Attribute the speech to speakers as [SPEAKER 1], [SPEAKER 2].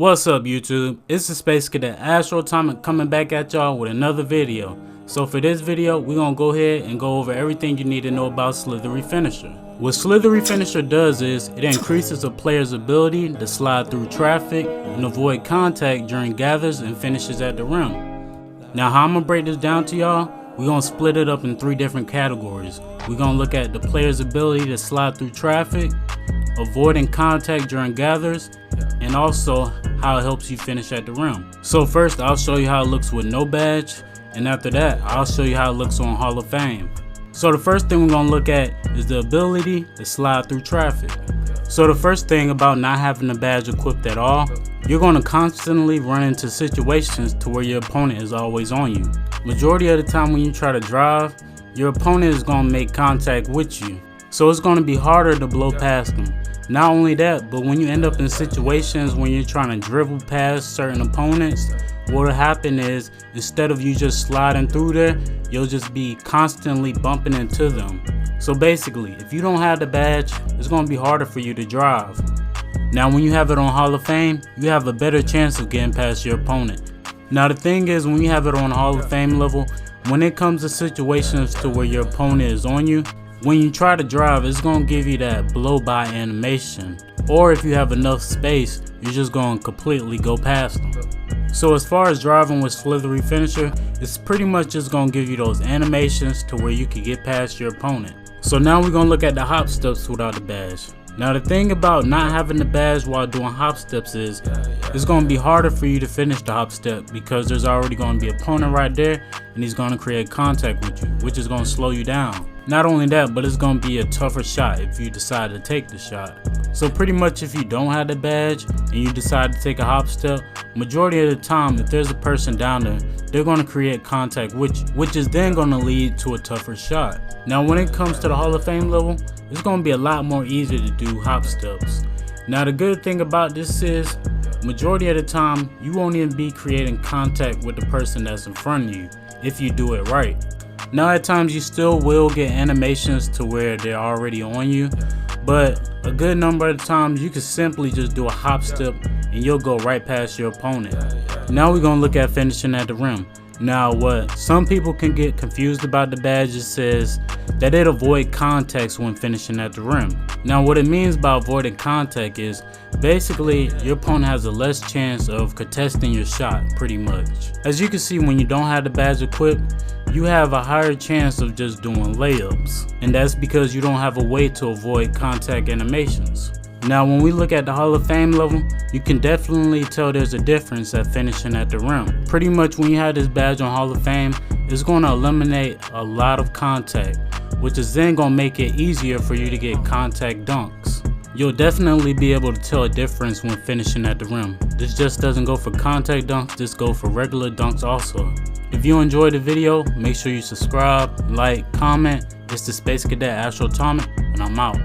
[SPEAKER 1] What's up YouTube? It's the Space Cadet Astroatomic coming back at y'all with another video. So for this video, we're gonna go ahead and go over everything you need to know about Slithery Finisher. What Slithery Finisher does is, it increases a player's ability to slide through traffic and avoid contact during gathers and finishes at the rim. Now how I'm gonna break this down to y'all, we're gonna split it up in 3 different categories. We're gonna look at the player's ability to slide through traffic, avoiding contact during gathers, and also how it helps you finish at the rim. So first I'll show you how it looks with no badge, and after that I'll show you how it looks on Hall of Fame. So the first thing we're gonna look at is the ability to slide through traffic. So the first thing about not having the badge equipped at all, you're gonna constantly run into situations to where your opponent is always on you. Majority of the time when you try to drive, your opponent is gonna make contact with you. So it's gonna be harder to blow past them. Not only that, but when you end up in situations when you're trying to dribble past certain opponents, what'll happen is, instead of you just sliding through there, you'll just be constantly bumping into them. So basically, if you don't have the badge, it's gonna be harder for you to drive. Now when you have it on Hall of Fame, you have a better chance of getting past your opponent. Now the thing is, when you have it on Hall of Fame level, when it comes to situations to where your opponent is on you, when you try to drive, it's gonna give you that blow by animation. Or if you have enough space, you're just gonna completely go past them. So as far as driving with Slithery Finisher, it's pretty much just gonna give you those animations to where you can get past your opponent. So now we're gonna look at the hop steps without the badge. Now the thing about not having the badge while doing hop steps is, it's gonna be harder for you to finish the hop step because there's already gonna be an opponent right there and he's gonna create contact with you, which is gonna slow you down. Not only that, but it's gonna be a tougher shot if you decide to take the shot. So pretty much if you don't have the badge and you decide to take a hop step, majority of the time if there's a person down there, they're gonna create contact with you, which is then gonna lead to a tougher shot. Now when it comes to the Hall of Fame level, it's gonna be a lot more easy to do hop steps. Now the good thing about this is, majority of the time you won't even be creating contact with the person that's in front of you if you do it right. Now at times you still will get animations to where they're already on you, but a good number of the times you can simply just do a hop step and you'll go right past your opponent. Now we're gonna look at finishing at the rim. Now what some people can get confused about the badge, it says that it avoid contacts when finishing at the rim. Now what it means by avoiding contact is, basically your opponent has a less chance of contesting your shot pretty much. As you can see, when you don't have the badge equipped, you have a higher chance of just doing layups, and that's because you don't have a way to avoid contact animations. Now when we look at the Hall of Fame level, you can definitely tell there's a difference at finishing at the rim. Pretty much when you have this badge on Hall of Fame, it's going to eliminate a lot of contact, which is then going to make it easier for you to get contact dunks. You'll definitely be able to tell a difference when finishing at the rim. This just doesn't go for contact dunks, this goes for regular dunks also. If you enjoyed the video, make sure you subscribe, like, comment. It's the Space Cadet Astroatomic, and I'm out.